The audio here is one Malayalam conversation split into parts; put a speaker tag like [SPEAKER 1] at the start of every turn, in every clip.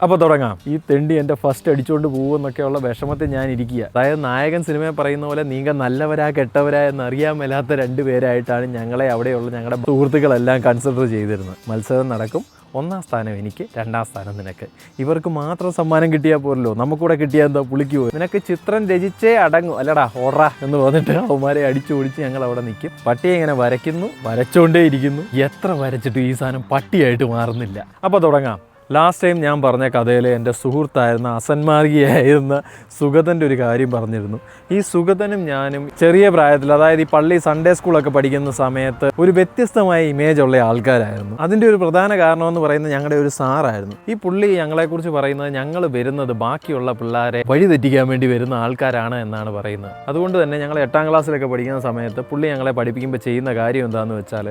[SPEAKER 1] അപ്പോൾ തുടങ്ങാം. ഈ തെണ്ടി എൻ്റെ ഫസ്റ്റ് അടിച്ചുകൊണ്ട് പോകുമെന്നൊക്കെയുള്ള വിഷമത്തിൽ ഞാൻ ഇരിക്കുക. അതായത് നായകൻ സിനിമയിൽ പറയുന്ന പോലെ നീങ്ക നല്ലവരാ കെട്ടവരാ എന്നറിയാൻ മേലാത്ത രണ്ടുപേരായിട്ടാണ് ഞങ്ങളെ അവിടെയുള്ള ഞങ്ങളുടെ സുഹൃത്തുക്കളെല്ലാം കൺസിഡർ ചെയ്തിരുന്നത്. മത്സരം നടക്കും. 1ാം സ്ഥാനം എനിക്ക്, 2ാം സ്ഥാനം നിനക്ക്. ഇവർക്ക് മാത്രം സമ്മാനം കിട്ടിയാൽ പോരല്ലോ, നമുക്കൂടെ കിട്ടിയാൽ എന്താ പുളിക്കുമോ? നിനക്ക് ചിത്രം രചിച്ചേ അടങ്ങും, അല്ലടാ ഓടാ എന്ന് പറഞ്ഞിട്ട് അവന്മാരെ അടിച്ചു ഓടിച്ച് ഞങ്ങൾ അവിടെ നിൽക്കും. പട്ടിയെ ഇങ്ങനെ വരയ്ക്കുന്നു, വരച്ചോണ്ടേ ഇരിക്കുന്നു. എത്ര വരച്ചിട്ട് ഈ സാധനം പട്ടിയായിട്ട് മാറുന്നില്ല. അപ്പോൾ തുടങ്ങാം. ലാസ്റ്റ് ടൈം ഞാൻ പറഞ്ഞ കഥയിൽ എൻ്റെ സുഹൃത്തായിരുന്ന അസന്മാർഗിയായിരുന്ന സുഗതൻ്റെ ഒരു കാര്യം പറഞ്ഞിരുന്നു. ഈ സുഗതനും ഞാനും ചെറിയ പ്രായത്തിൽ, അതായത് ഈ പള്ളി സൺഡേ സ്കൂളൊക്കെ പഠിക്കുന്ന സമയത്ത് ഒരു വ്യത്യസ്തമായ ഇമേജ് ഉള്ള ആൾക്കാരായിരുന്നു. അതിൻ്റെ ഒരു പ്രധാന കാരണമെന്ന് പറയുന്നത് ഞങ്ങളുടെ ഒരു സാറായിരുന്നു. ഈ പുള്ളി ഞങ്ങളെക്കുറിച്ച് പറയുന്നത് ഞങ്ങൾ വരുന്നത് ബാക്കിയുള്ള പിള്ളേരെ വഴി തെറ്റിക്കാൻ വേണ്ടി വരുന്ന ആൾക്കാരാണ് എന്നാണ് പറയുന്നത്. അതുകൊണ്ട് തന്നെ ഞങ്ങൾ 8ാം ക്ലാസ്സിലൊക്കെ പഠിക്കുന്ന സമയത്ത് പുള്ളി ഞങ്ങളെ പഠിപ്പിക്കുമ്പോൾ ചെയ്യുന്ന കാര്യം എന്താണെന്ന് വെച്ചാൽ,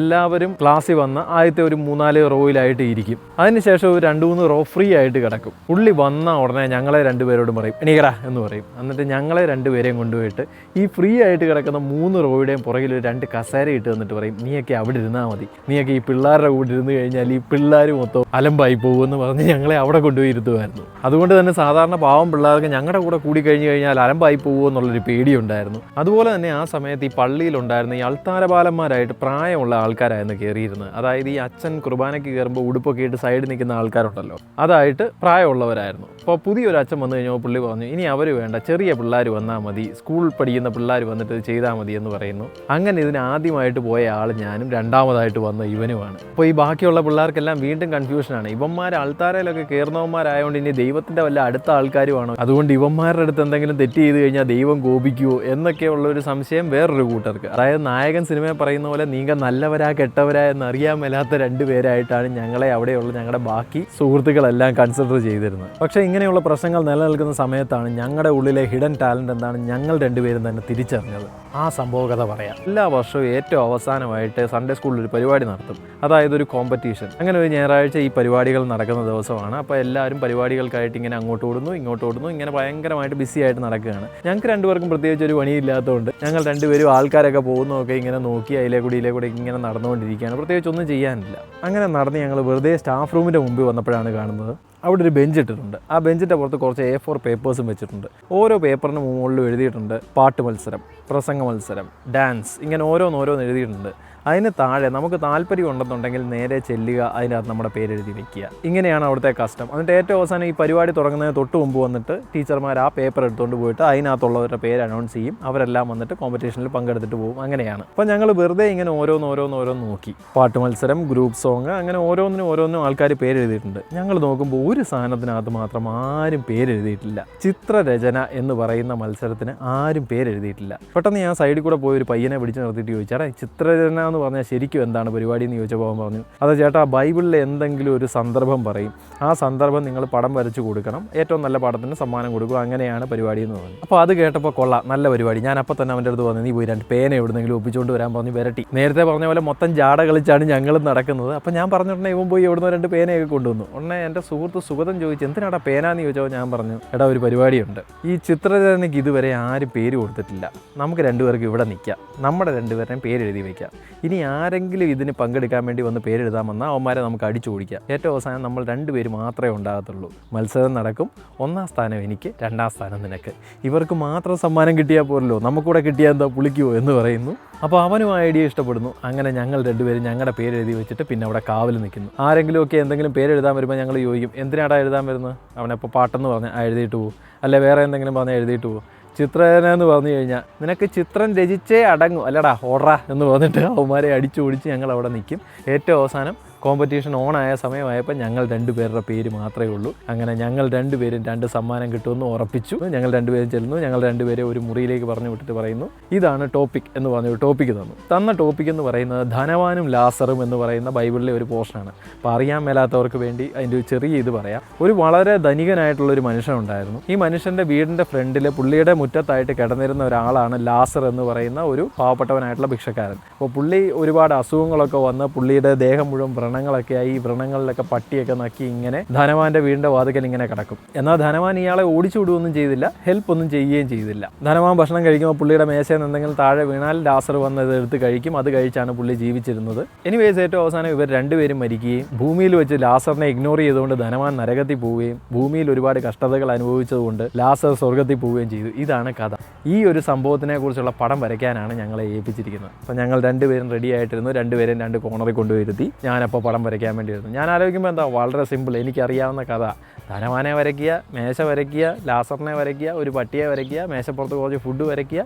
[SPEAKER 1] എല്ലാവരും ക്ലാസ്സിൽ വന്ന് ആദ്യത്തെ ഒരു 3-4 റോയിലായിട്ട് ഇരിക്കും. അതിനുശേഷം ഒരു 2-3 റോ ഫ്രീ ആയിട്ട് കിടക്കും. പുള്ളി വന്ന ഉടനെ ഞങ്ങളെ രണ്ടുപേരോടും പറയും എണീക്കടാ എന്ന് പറയും. എന്നിട്ട് ഞങ്ങളെ രണ്ടുപേരെയും കൊണ്ടുപോയിട്ട് ഈ ഫ്രീ ആയിട്ട് കിടക്കുന്ന 3 റോയുടെയും പുറകിൽ 2 കസേര ഇട്ട് വന്നിട്ട് പറയും, നീയൊക്കെ അവിടെ ഇരുന്നാൽ മതി, നീയൊക്കെ ഈ പിള്ളേരുടെ കൂടെ ഇരുന്ന് കഴിഞ്ഞാൽ ഈ പിള്ളേർ മൊത്തം അലമ്പായി പോകുമെന്ന് പറഞ്ഞ് ഞങ്ങളെ അവിടെ കൊണ്ടുപോയി ഇരുത്തുമായിരുന്നു. അതുകൊണ്ട് തന്നെ സാധാരണ പാവം പിള്ളേർക്ക് ഞങ്ങളുടെ കൂടെ കൂടി കഴിഞ്ഞ് കഴിഞ്ഞാൽ അലമ്പായി പോകുമെന്നുള്ളൊരു പേടിയുണ്ടായിരുന്നു. അതുപോലെ തന്നെ ആ സമയത്ത് ഈ പള്ളിയിലുണ്ടായിരുന്ന ഈ അൾത്താരപാലന്മാരായിട്ട് പ്രായമുള്ള ആൾക്കാരായിരുന്നു കയറിയിരുന്നത്. അതായത് ഈ അച്ഛൻ കുർബാനയ്ക്ക് കയറുമ്പോൾ ഉടുപ്പൊക്കെ ഇട്ട് സൈഡിൽ നിൽക്കുന്ന ആൾക്കാരുണ്ടല്ലോ, അതായിട്ട് പ്രായമുള്ളവരായിരുന്നു. അപ്പോൾ പുതിയൊരു അച്ഛൻ വന്നു കഴിഞ്ഞപ്പോൾ പുള്ളി പറഞ്ഞു, ഇനി അവർ വേണ്ട, ചെറിയ പിള്ളേർ വന്നാൽ മതി, സ്കൂൾ പഠിക്കുന്ന പിള്ളേർ വന്നിട്ട് ഇത് ചെയ്താൽ മതി എന്ന് പറയുന്നു. അങ്ങനെ ഇതിന് ആദ്യമായിട്ട് പോയ ആൾ ഞാനും, രണ്ടാമതായിട്ട് വന്ന ഇവനുമാണ്. അപ്പോൾ ഈ ബാക്കിയുള്ള പിള്ളേർക്കെല്ലാം വീണ്ടും കൺഫ്യൂഷനാണ്. ഇവന്മാർ അൾത്താരയിലൊക്കെ കയറുന്നവന്മാരായതുകൊണ്ട് ഇനി ദൈവത്തിൻ്റെ വല്ല അടുത്ത ആൾക്കാരുമാണോ, അതുകൊണ്ട് ഇവന്മാരുടെ അടുത്ത് എന്തെങ്കിലും തെറ്റ് ചെയ്ത് കഴിഞ്ഞാൽ ദൈവം കോപിക്കുമോ എന്നൊക്കെയുള്ള ഒരു സംശയം വേറൊരു കൂട്ടർക്ക്. അതായത് നായകൻ സിനിമയിൽ പറയുന്ന പോലെ നീങ്ക നല്ലവരാ കെട്ടവരാ എന്നറിയാൻ മേലാത്ത രണ്ടുപേരായിട്ടാണ് ഞങ്ങളെ അവിടെയുള്ള ഞങ്ങളുടെ ബാക്കി സുഹൃത്തുക്കളെല്ലാം കൺസിഡർ ചെയ്തിരുന്നത്. പക്ഷേ ഇങ്ങനെയുള്ള പ്രശ്നങ്ങൾ നിലനിൽക്കുന്ന സമയത്താണ് ഞങ്ങളുടെ ഉള്ളിലെ ഹിഡൻ ടാലൻ്റ് എന്താണ് ഞങ്ങൾ രണ്ടുപേരും തന്നെ തിരിച്ചറിഞ്ഞത്. ആ സംഭവ കഥ പറയാം. എല്ലാ വർഷവും ഏറ്റവും അവസാനമായിട്ട് സൺഡേ സ്കൂളിൽ ഒരു പരിപാടി നടത്തും, അതായത് ഒരു കോമ്പറ്റീഷൻ. അങ്ങനെ ഒരു ഞായറാഴ്ച ഈ പരിപാടികൾ നടക്കുന്ന ദിവസമാണ്. അപ്പോൾ എല്ലാവരും പരിപാടികൾക്കായിട്ട് ഇങ്ങനെ അങ്ങോട്ട് ഓടുന്നു ഇങ്ങോട്ട് ഓടുന്നു, ഇങ്ങനെ ഭയങ്കരമായിട്ട് ബിസി ആയിട്ട് നടക്കുകയാണ്. ഞങ്ങൾക്ക് രണ്ടുപേർക്കും പ്രത്യേകിച്ച് ഒരു പണിയില്ലാത്തതുകൊണ്ട് ഞങ്ങൾ രണ്ടുപേരും ആൾക്കാരൊക്കെ പോകുന്നതൊക്കെ ഇങ്ങനെ നോക്കി അതിലെ കൂടി ഇങ്ങനെ നടന്നുകൊണ്ടിരിക്കുകയാണ്. പ്രത്യേകിച്ച് ഒന്നും ചെയ്യാനില്ല. അങ്ങനെ നടന്ന് ഞങ്ങൾ വെറുതെ സ്റ്റാഫ് റൂമിൻ്റെ മുമ്പിൽ വന്നപ്പോഴാണ് കാണുന്നത് അവിടെ ഒരു ബെഞ്ച് ഇട്ടിട്ടുണ്ട്. ആ ബെഞ്ചിൻ്റെ പുറത്ത് കുറച്ച് A4 പേപ്പേഴ്സും വെച്ചിട്ടുണ്ട്. ഓരോ പേപ്പറിന് മുകളിലും എഴുതിയിട്ടുണ്ട് പാട്ട് മത്സരം, പ്രസംഗ മത്സരം, ഡാൻസ്, ഇങ്ങനെ ഓരോന്നോരോന്ന് എഴുതിയിട്ടുണ്ട്. അതിന് താഴെ നമുക്ക് താല്പര്യം ഉണ്ടെന്നുണ്ടെങ്കിൽ നേരെ ചെല്ലുക, അതിനകത്ത് നമ്മുടെ പേരെഴുതി വെക്കുക. ഇങ്ങനെയാണ് അവിടുത്തെ കസ്റ്റം. എന്നിട്ട് ഏറ്റവും അവസാനം ഈ പരിപാടി തുടങ്ങുന്നതിന് തൊട്ട് മുമ്പ് വന്നിട്ട് ടീച്ചർമാർ ആ പേപ്പർ എടുത്തുകൊണ്ട് പോയിട്ട് അതിനകത്തുള്ളവരുടെ പേര് അനൗൺസ് ചെയ്യും. അവരെല്ലാം വന്നിട്ട് കോമ്പറ്റീഷനിൽ പങ്കെടുത്തിട്ട് പോകും. അങ്ങനെയാണ്. അപ്പോൾ ഞങ്ങൾ വെറുതെ ഇങ്ങനെ ഓരോന്ന് നോക്കി. പാട്ട് മത്സരം, ഗ്രൂപ്പ് സോങ്, അങ്ങനെ ഓരോന്നും ആൾക്കാർ പേരെഴുതിയിട്ടുണ്ട്. ഞങ്ങൾ നോക്കുമ്പോൾ ഒരു സാധനത്തിനകത്ത് മാത്രം ആരും പേരെഴുതിയിട്ടില്ല. ചിത്രരചന എന്ന് പറയുന്ന മത്സരത്തിന് ആരും പേരെഴുതിയിട്ടില്ല. പെട്ടെന്ന് ഞാൻ സൈഡിൽ കൂടെ പോയി ഒരു പയ്യനെ പിടിച്ച് നിർത്തിയിട്ട് ചോദിച്ചാൽ, ചിത്രരചന എന്ന് പറഞ്ഞാൽ ശരിക്കും എന്താണ് പരിപാടി എന്ന് ചോദിച്ചപ്പോൾ പറഞ്ഞു, അത് ചേട്ടാ ബൈബിളിലെ എന്തെങ്കിലും ഒരു സന്ദർഭം പറയും, ആ സന്ദർഭം നിങ്ങൾ പടം വരച്ച് കൊടുക്കണം, ഏറ്റവും നല്ല പടത്തിന് സമ്മാനം കൊടുക്കും, അങ്ങനെയാണ് പരിപാടി എന്ന് പറഞ്ഞു. അപ്പോൾ അത് കേട്ടപ്പോൾ കൊള്ളാം, നല്ല പരിപാടി. ഞാൻ അപ്പോൾ തന്നെ അവൻ്റെ അടുത്ത് പറഞ്ഞു, നീ പോയി 2 പേന എവിടെന്നെങ്കിലും ഒപ്പിച്ചുകൊണ്ട് വരാൻ പറഞ്ഞു വരട്ടി. നേരത്തെ പറഞ്ഞ പോലെ മൊത്തം ജാട കളിച്ചാണ് ഞങ്ങളും നടക്കുന്നത്. അപ്പോൾ ഞാൻ പറഞ്ഞിട്ടുണ്ടെങ്കിൽ ഇവൻ പോയി എവിടുന്ന് 2 പേനയൊക്കെ കൊണ്ടുവന്നു. ഉടനെ എൻ്റെ സുഹൃത്ത് സുഗതൻ ചോദിച്ചു, എന്തിനാടാ പേനാന്ന് ചോദിച്ചപ്പോൾ ഞാൻ പറഞ്ഞു, എടാ ഒരു പരിപാടിയുണ്ട്, ഈ ചിത്രരചനയ്ക്ക് ഇതുവരെ ആരും പേര് കൊടുത്തിട്ടില്ല, നമുക്ക് 2 പേർക്ക് ഇവിടെ നിൽക്കാം, നമ്മുടെ 2 പേരുടെയും പേരെഴുതി വയ്ക്കാം. ഇനി ആരെങ്കിലും ഇതിന് പങ്കെടുക്കാൻ വേണ്ടി വന്ന് പേരെഴുതാൻ വന്നാൽ അവന്മാരെ നമുക്ക് അടിച്ചു ഓടിക്കാം. ഏറ്റവും അവസാനം നമ്മൾ 2 പേര് മാത്രമേ ഉണ്ടാകത്തുള്ളൂ. മത്സരം നടക്കും. 1ാം സ്ഥാനം എനിക്ക്, 2ാം സ്ഥാനം നിനക്ക്. ഇവർക്ക് മാത്രം സമ്മാനം കിട്ടിയാൽ പോരല്ലോ, നമുക്കൂടെ കിട്ടിയാൽ എന്താ പുളിക്കുമോ എന്ന് പറയുന്നു. അപ്പോൾ അവനും ആ ഐഡിയ ഇഷ്ടപ്പെടുന്നു. അങ്ങനെ ഞങ്ങൾ 2 പേരും ഞങ്ങളുടെ പേരെഴുതി വെച്ചിട്ട് പിന്നെ അവിടെ കാവൽ നിൽക്കുന്നു. ആരെങ്കിലുമൊക്കെ എന്തെങ്കിലും പേരെഴുതാൻ വരുമ്പോൾ ഞങ്ങൾ ചോദിക്കും, എന്തിനാടാ എഴുതാൻ വരുന്നത്? അവനെപ്പോൾ പാട്ടെന്ന് പറഞ്ഞാൽ എഴുതിയിട്ട് പോകും, അല്ലെ വേറെ എന്തെങ്കിലും പറഞ്ഞാൽ എഴുതിയിട്ട് പോകും. ചിത്രരചന എന്ന് പറഞ്ഞു കഴിഞ്ഞാൽ നിനക്ക് ചിത്രം രചിച്ചേ അടങ്ങും, അല്ലടാ ഓടാ എന്ന് പറഞ്ഞിട്ട് അവന്മാരെ അടിച്ചു ഓടിച്ച് ഞങ്ങൾ അവിടെ നിൽക്കും. ഏറ്റവും അവസാനം കോമ്പറ്റീഷൻ ഓണായ സമയമായപ്പോൾ ഞങ്ങൾ 2 പേരുടെ പേര് മാത്രമേ ഉള്ളൂ. അങ്ങനെ ഞങ്ങൾ 2 പേരും 2 സമ്മാനം കിട്ടുമെന്ന് ഉറപ്പിച്ചു. ഞങ്ങൾ 2 പേരും ചെല്ലുന്നു. ഞങ്ങൾ 2 പേരെ ഒരു മുറിയിലേക്ക് പറഞ്ഞു വിട്ടിട്ട് പറയുന്നു, ഇതാണ് ടോപ്പിക് എന്ന് പറഞ്ഞു ടോപ്പിക്ക് തന്ന ടോപ്പിക് എന്ന് പറയുന്നത് ധനവാനും ലാസറും എന്ന് പറയുന്ന ബൈബിളിലെ ഒരു പോർഷനാണ്. അപ്പോൾ അറിയാൻ മേലാത്തവർക്ക് വേണ്ടി അതിൻ്റെ ഒരു ചെറിയ ഇത് പറയാം. ഒരു വളരെ ധനികനായിട്ടുള്ളൊരു മനുഷ്യനുണ്ടായിരുന്നു. ഈ മനുഷ്യൻ്റെ വീടിൻ്റെ ഫ്രണ്ടിൽ പുള്ളിയുടെ മുറ്റത്തായിട്ട് കിടന്നിരുന്ന ഒരാളാണ് ലാസർ എന്ന് പറയുന്ന ഒരു പാവപ്പെട്ടവനായിട്ടുള്ള ഭിക്ഷക്കാരൻ. അപ്പോൾ പുള്ളി ഒരുപാട് അസുഖങ്ങളൊക്കെ വന്ന് പുള്ളിയുടെ ദേഹം മുഴുവൻ വ്രണങ്ങളൊക്കെയായി. ഈ വ്രണങ്ങളിലൊക്കെ പട്ടിയൊക്കെ നക്കി ഇങ്ങനെ ധനവാന്റെ വീടിൻ്റെ വാതിക്കൽ ഇങ്ങനെ കിടക്കും. എന്നാൽ ധനവാൻ ഇയാളെ ഓടിച്ചു വിടുകയൊന്നും ചെയ്തില്ല, ഹെൽപ്പ് ഒന്നും ചെയ്യുകയും ചെയ്തില്ല. ധനവാൻ ഭക്ഷണം കഴിക്കുമ്പോൾ പുള്ളിയുടെ മേശയിൽ എന്തെങ്കിലും താഴെ വീണാൽ ലാസർ വന്ന് ഇത് എടുത്ത് കഴിക്കും. അത് കഴിച്ചാണ് പുള്ളി ജീവിച്ചിരുന്നത്. എനിവേസ് ഏറ്റവും അവസാനം ഇവർ രണ്ടുപേരും മരിക്കുകയും ഭൂമിയിൽ വെച്ച് ലാസറിനെ ഇഗ്നോർ ചെയ്തുകൊണ്ട് ധനവാൻ നരകത്തിൽ പോവുകയും ഭൂമിയിൽ ഒരുപാട് കഷ്ടതകൾ അനുഭവിച്ചതുകൊണ്ട് ലാസർ സ്വർഗത്തിൽ പോവുകയും ചെയ്തു. ഇതാണ് കഥ. ഈ ഒരു സംഭവത്തിനെ കുറിച്ചുള്ള പടം വരയ്ക്കാനാണ് ഞങ്ങളെ ഏൽപ്പിച്ചിരിക്കുന്നത്. അപ്പോൾ ഞങ്ങൾ രണ്ടുപേരും റെഡി ആയിട്ടിരുന്നു. രണ്ടുപേരും രണ്ട് കോണറിൽ കൊണ്ടുവരുത്തി ഞാനപ്പോൾ പടം വരയ്ക്കാൻ വേണ്ടി വരുന്നു. ഞാൻ ആലോചിക്കുമ്പോൾ എന്താ, വളരെ സിമ്പിൾ, എനിക്കറിയാവുന്ന കഥ. ധനവാനെ വരയ്ക്കുക, മേശ വരയ്ക്കുക, ലാസറിനെ വരയ്ക്കുക, ഒരു പട്ടിയെ വരയ്ക്കുക, മേശപ്പുറത്ത് കുറച്ച് ഫുഡ് വരയ്ക്കുക,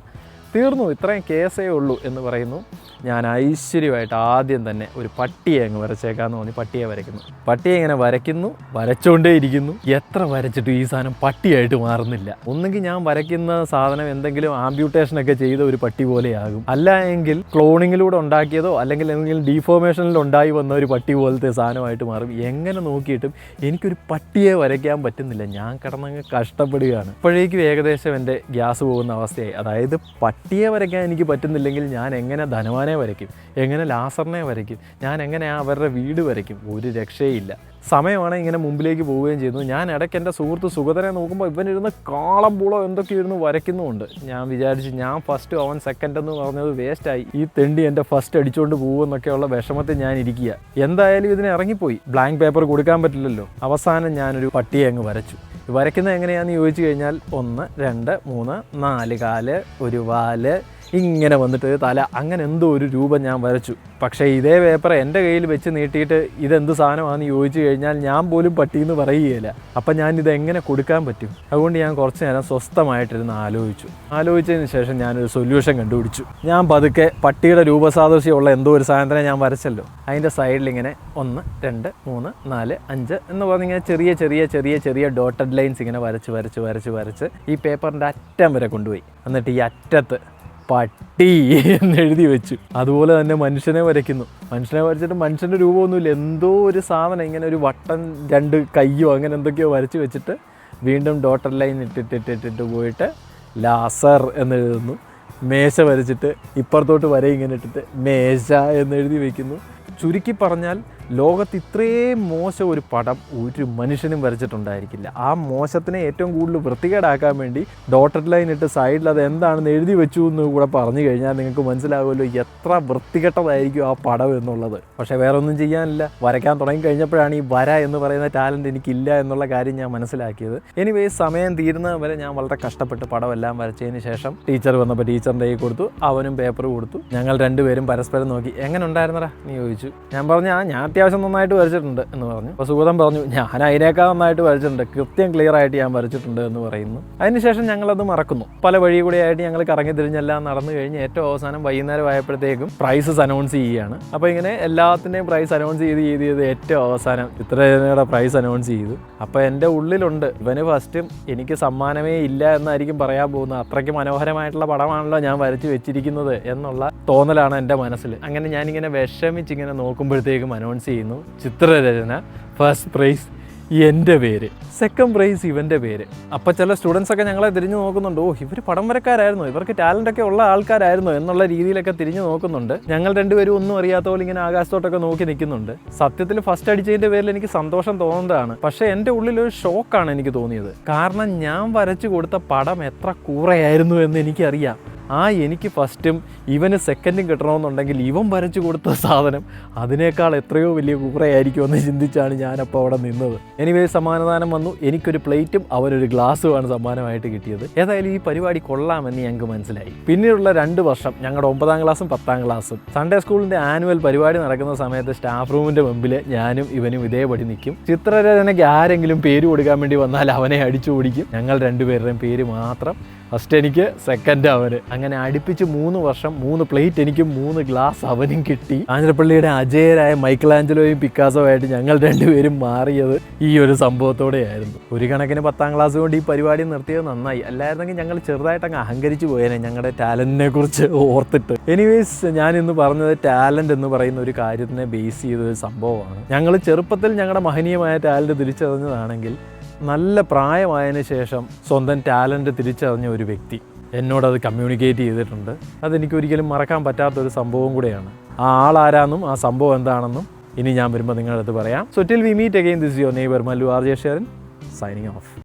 [SPEAKER 1] തീർന്നു. ഇത്രയും കേസേ ഉള്ളൂ എന്ന് പറയുന്നു. ഞാൻ ഐശ്വര്യമായിട്ട് ആദ്യം തന്നെ ഒരു പട്ടിയെ അങ്ങ് വരച്ചേക്കാമെന്ന് തോന്നി പട്ടിയെ വരയ്ക്കുന്നു. പട്ടിയെ ഇങ്ങനെ വരയ്ക്കുന്നു, വരച്ചുകൊണ്ടേ ഇരിക്കുന്നു. എത്ര വരച്ചിട്ടും ഈ സാധനം പട്ടിയായിട്ട് മാറുന്നില്ല. ഒന്നുകിൽ ഞാൻ വരയ്ക്കുന്ന സാധനം എന്തെങ്കിലും ആംബ്യൂട്ടേഷനൊക്കെ ചെയ്ത ഒരു പട്ടി പോലെയാകും, അല്ല എങ്കിൽ ക്ലോണിങ്ങിലൂടെ ഉണ്ടാക്കിയതോ അല്ലെങ്കിൽ എന്തെങ്കിലും ഡീഫോർമേഷനിൽ ഉണ്ടായി വന്ന ഒരു പട്ടി പോലത്തെ സാധനമായിട്ട് മാറും. എങ്ങനെ നോക്കിയിട്ടും എനിക്കൊരു പട്ടിയെ വരയ്ക്കാൻ പറ്റുന്നില്ല. ഞാൻ കിടന്നങ്ങ് കഷ്ടപ്പെടുകയാണ്. അപ്പോഴേക്കും ഏകദേശം എൻ്റെ ഗ്യാസ് പോകുന്ന അവസ്ഥയായി. അതായത് പട്ടിയെ വരയ്ക്കാൻ എനിക്ക് പറ്റുന്നില്ലെങ്കിൽ ഞാൻ എങ്ങനെ ധനവാനെ വരയ്ക്കും, എങ്ങനെ ലാസറിനെ വരയ്ക്കും, ഞാൻ എങ്ങനെ അവരുടെ വീട് വരയ്ക്കും? ഒരു രക്ഷയില്ല. സമയമാണ് ഇങ്ങനെ മുമ്പിലേക്ക് പോവുകയും ചെയ്യുന്നു. ഞാൻ ഇടയ്ക്ക് എൻ്റെ സുഹൃത്ത് സുഗതനെ നോക്കുമ്പോൾ ഇവനിരുന്ന് കാളമ്പൂളോ എന്തൊക്കെ ഇരുന്ന് വരയ്ക്കുന്നുമുണ്ട്. ഞാൻ വിചാരിച്ചു ഞാൻ ഫസ്റ്റ് അവൻ സെക്കൻഡ് എന്ന് പറഞ്ഞത് വേസ്റ്റായി, ഈ തെണ്ടി എൻ്റെ ഫസ്റ്റ് അടിച്ചുകൊണ്ട് പോകുമെന്നൊക്കെയുള്ള വിഷമത്തിൽ ഞാൻ ഇരിക്കുക. എന്തായാലും ഇതിനെ ഇറങ്ങിപ്പോയി, ബ്ലാങ്ക് പേപ്പർ കൊടുക്കാൻ പറ്റില്ലല്ലോ. അവസാനം ഞാനൊരു പട്ടിയെ അങ്ങ് വരച്ചു. വരയ്ക്കുന്നത് എങ്ങനെയാണെന്ന് ചോദിച്ചു കഴിഞ്ഞാൽ 1 2 3 4 കാല്, ഒരു വാല്, ഇങ്ങനെ വന്നിട്ട് തല, അങ്ങനെ എന്തോ ഒരു രൂപം ഞാൻ വരച്ചു. പക്ഷേ ഇതേ പേപ്പർ എൻ്റെ കയ്യിൽ വെച്ച് നീട്ടിയിട്ട് ഇതെന്ത് സാധനമാണെന്ന് ചോദിച്ചു കഴിഞ്ഞാൽ ഞാൻ പോലും പട്ടിയെന്ന് പറയുകയില്ല. അപ്പം ഞാനിത് എങ്ങനെ കൊടുക്കാൻ പറ്റും? അതുകൊണ്ട് ഞാൻ കുറച്ച് നേരം സ്വസ്ഥമായിട്ടിരുന്ന് ആലോചിച്ചതിന് ശേഷം ഞാനൊരു സൊല്യൂഷൻ കണ്ടുപിടിച്ചു. ഞാൻ പതുക്കെ പട്ടിയുടെ രൂപസാദൃശ്യമുള്ള എന്തോ ഒരു സാധനത്തിനെ ഞാൻ വരച്ചല്ലോ, അതിൻ്റെ സൈഡിലിങ്ങനെ 1 2 3 4 5 എന്ന് പറഞ്ഞിങ്ങനെ ചെറിയ ചെറിയ ചെറിയ ചെറിയ ഡോട്ടഡ് ലൈൻസ് ഇങ്ങനെ വരച്ച് ഈ പേപ്പറിൻ്റെ അറ്റം വരെ കൊണ്ടുപോയി. എന്നിട്ട് ഈ അറ്റത്ത് പട്ടി എന്നെഴുതി വെച്ചു. അതുപോലെ തന്നെ മനുഷ്യനെ വരയ്ക്കുന്നു. മനുഷ്യനെ വരച്ചിട്ട് മനുഷ്യൻ്റെ രൂപമൊന്നുമില്ല, എന്തോ ഒരു സാധനം ഇങ്ങനെ ഒരു വട്ടൻ 2 കയ്യോ അങ്ങനെ എന്തൊക്കെയോ വരച്ച് വെച്ചിട്ട് വീണ്ടും ഡോട്ടർ ലൈൻ ഇട്ടിട്ട് പോയിട്ട് ലാസർ എന്നെഴുതുന്നു. മേശ വരച്ചിട്ട് ഇപ്പുറത്തോട്ട് വര ഇങ്ങനെ ഇട്ടിട്ട് മേശ എന്നെഴുതി വയ്ക്കുന്നു. ചുരുക്കി പറഞ്ഞാൽ ലോകത്ത് ഇത്രയും മോശം ഒരു പടം ഒരു മനുഷ്യനും വരച്ചിട്ടുണ്ടായിരിക്കില്ല. ആ മോശത്തിനെ ഏറ്റവും കൂടുതൽ വൃത്തികേടാക്കാൻ വേണ്ടി ഡോട്ടഡ് ലൈൻ ഇട്ട് സൈഡിൽ അത് എന്താണെന്ന് എഴുതി വെച്ചു എന്ന് കൂടെ പറഞ്ഞു കഴിഞ്ഞാൽ നിങ്ങൾക്ക് മനസ്സിലാവുമല്ലോ എത്ര വൃത്തികെട്ടതായിരിക്കും ആ പടം എന്നുള്ളത്. പക്ഷേ വേറെ ഒന്നും ചെയ്യാനില്ല. വരയ്ക്കാൻ തുടങ്ങി കഴിഞ്ഞപ്പോഴാണ് ഈ വര എന്ന് പറയുന്ന ടാലൻറ്റ് എനിക്കില്ല എന്നുള്ള കാര്യം ഞാൻ മനസ്സിലാക്കിയത്. എനിവേ സമയം തീരുന്നത് വരെ ഞാൻ വളരെ കഷ്ടപ്പെട്ട് പടമെല്ലാം വരച്ചതിന് ശേഷം ടീച്ചർ വന്നപ്പോൾ ടീച്ചറിൻ്റെ കയ്യിൽ കൊടുത്തു, അവനും പേപ്പർ കൊടുത്തു. ഞങ്ങൾ രണ്ടുപേരും പരസ്പരം നോക്കി, എങ്ങനെ ഉണ്ടായിരുന്നടാ നീ ചോദിച്ചു. ഞാൻ പറഞ്ഞു ഞാൻ അത്യാവശ്യം നന്നായിട്ട് വരച്ചിട്ടുണ്ട് എന്ന് പറഞ്ഞു. അപ്പോൾ സുഗതം പറഞ്ഞു ഞാൻ അതിനേക്കാൾ നന്നായിട്ട് വരച്ചിട്ടുണ്ട്, കൃത്യം ക്ലിയർ ആയിട്ട് ഞാൻ വരച്ചിട്ടുണ്ട് എന്ന് പറയുന്നു. അതിനുശേഷം ഞങ്ങളത് മറക്കുന്നു. പല വഴി കൂടെ ആയിട്ട് ഞങ്ങൾ കറങ്ങി തിരിഞ്ഞെല്ലാം നടന്നു കഴിഞ്ഞ് ഏറ്റവും അവസാനം വൈകുന്നേരം ആയപ്പോഴത്തേക്കും പ്രൈസസ് അനൗൺസ് ചെയ്യുകയാണ്. അപ്പോൾ ഇങ്ങനെ എല്ലാത്തിൻ്റെയും പ്രൈസ് അനൗൺസ് ചെയ്ത് ഏറ്റവും അവസാനം ചിത്രരചനയുടെ പ്രൈസ് അനൗൺസ് ചെയ്തു. അപ്പോൾ എൻ്റെ ഉള്ളിലുണ്ട് ഇവന് ഫസ്റ്റും എനിക്ക് സമ്മാനമേ ഇല്ല എന്നായിരിക്കും പറയാൻ പോകുന്നത്. അത്രയ്ക്ക് മനോഹരമായിട്ടുള്ള പടമാണല്ലോ ഞാൻ വരച്ച് വെച്ചിരിക്കുന്നത് എന്നുള്ള തോന്നലാണ് എൻ്റെ മനസ്സിൽ. അങ്ങനെ ഞാനിങ്ങനെ വിഷമിച്ചിങ്ങനെ നോക്കുമ്പോഴത്തേക്കും അനൗൺസ് ചെയ്യുന്നു, ചിത്രരചന ഫസ്റ്റ് പ്രൈസ് എൻ്റെ പേര്, സെക്കൻഡ് പ്രൈസ് ഇവൻ്റെ പേര്. അപ്പോൾ ചില സ്റ്റുഡൻസൊക്കെ ഞങ്ങളെ തിരിഞ്ഞു നോക്കുന്നുണ്ട്, ഓ ഇവർ പടം വരക്കാരായിരുന്നോ, ഇവർക്ക് ടാലൻ്റൊക്കെ ഉള്ള ആൾക്കാരായിരുന്നോ എന്നുള്ള രീതിയിലൊക്കെ തിരിഞ്ഞു നോക്കുന്നുണ്ട്. ഞങ്ങൾ രണ്ടുപേരും ഒന്നും അറിയാത്ത പോലെ ഇങ്ങനെ ആകാശത്തോട്ടൊക്കെ നോക്കി നിൽക്കുന്നുണ്ട്. സത്യത്തിൽ ഫസ്റ്റ് അടിച്ചതിൻ്റെ പേരിൽ എനിക്ക് സന്തോഷം തോന്നുന്നതാണ്. പക്ഷേ എൻ്റെ ഉള്ളിലൊരു ഷോക്കാണ് എനിക്ക് തോന്നിയത്. കാരണം ഞാൻ വരച്ചു കൊടുത്ത പടം എത്ര കൂറയായിരുന്നു എന്ന് എനിക്കറിയാം. എനിക്ക് ഫസ്റ്റും ഇവന് സെക്കൻഡും കിട്ടണമെന്നുണ്ടെങ്കിൽ ഇവൻ വരച്ചു കൊടുത്ത സാധനം അതിനേക്കാൾ എത്രയോ വലിയ കൂറയായിരിക്കുമെന്ന് ചിന്തിച്ചാണ് ഞാനപ്പോൾ അവിടെ നിന്നത്. എനിവേ സമ്മാനദാനം വന്നു. എനിക്കൊരു പ്ലേറ്റും അവനൊരു ഗ്ലാസ്സുമാണ് സമ്മാനമായിട്ട് കിട്ടിയത്. ഏതായാലും ഈ പരിപാടി കൊള്ളാമെന്ന് ഞങ്ങൾക്ക് മനസ്സിലായി. പിന്നീടുള്ള 2 വർഷം ഞങ്ങളുടെ 9ാം ക്ലാസ്സും 10ാം ക്ലാസ്സും സൺഡേ സ്കൂളിൻ്റെ ആനുവൽ പരിപാടി നടക്കുന്ന സമയത്ത് സ്റ്റാഫ് റൂമിൻ്റെ മുമ്പിൽ ഞാനും ഇവനും ഇതേപടി നിൽക്കും. ചിത്രരചനയ്ക്ക് ആരെങ്കിലും പേര് കൊടുക്കാൻ വേണ്ടി വന്നാൽ അവനെ അടിച്ചു ഓടിക്കും. ഞങ്ങൾ രണ്ടുപേരുടെയും പേര് മാത്രം, ഫസ്റ്റ് എനിക്ക്, സെക്കൻഡ് അവന്. അങ്ങനെ അടുപ്പിച്ച് 3 വർഷം 3 പ്ലേറ്റ് എനിക്കും 3 ഗ്ലാസ് അവനും കിട്ടി. കാഞ്ഞിരപ്പള്ളിയുടെ അജയരായ മൈക്കലാഞ്ചലോയും പിക്കാസോ ആയിട്ട് ഞങ്ങൾ രണ്ടുപേരും മാറിയത് ഈ ഒരു സംഭവത്തോടെയായിരുന്നു. ഒരു കണക്കിന് 10ാം ക്ലാസ് കൊണ്ട് ഈ പരിപാടി നിർത്തിയത് നന്നായി. അല്ലായിരുന്നെങ്കിൽ ഞങ്ങൾ ചെറുതായിട്ട് അങ്ങ് അഹങ്കരിച്ചു പോയേനെ ഞങ്ങളുടെ ടാലൻറ്റിനെ കുറിച്ച് ഓർത്തിട്ട്. എനിവേസ് ഞാൻ ഇന്ന് പറഞ്ഞത് ടാലൻറ്റ് എന്ന് പറയുന്ന ഒരു കാര്യത്തിനെ ബേസ് ചെയ്തൊരു സംഭവമാണ്. ഞങ്ങൾ ചെറുപ്പത്തിൽ ഞങ്ങളുടെ മഹനീയമായ ടാലൻറ്റ് തിരിച്ചറിഞ്ഞതാണെങ്കിൽ നല്ല പ്രായമായതിനു ശേഷം സ്വന്തം ടാലൻറ്റ് തിരിച്ചറിഞ്ഞ ഒരു വ്യക്തി എന്നോടത് കമ്മ്യൂണിക്കേറ്റ് ചെയ്തിട്ടുണ്ട്. അതെനിക്ക് ഒരിക്കലും മറക്കാൻ പറ്റാത്തൊരു സംഭവം കൂടെയാണ്. ആ ആളാരാന്നും ആ സംഭവം എന്താണെന്നും ഇനി ഞാൻ വരുമ്പോൾ നിങ്ങളുടെ അടുത്ത് പറയാം. So till we meet again, this your neighbour Mallu RJ Sherin, signing of.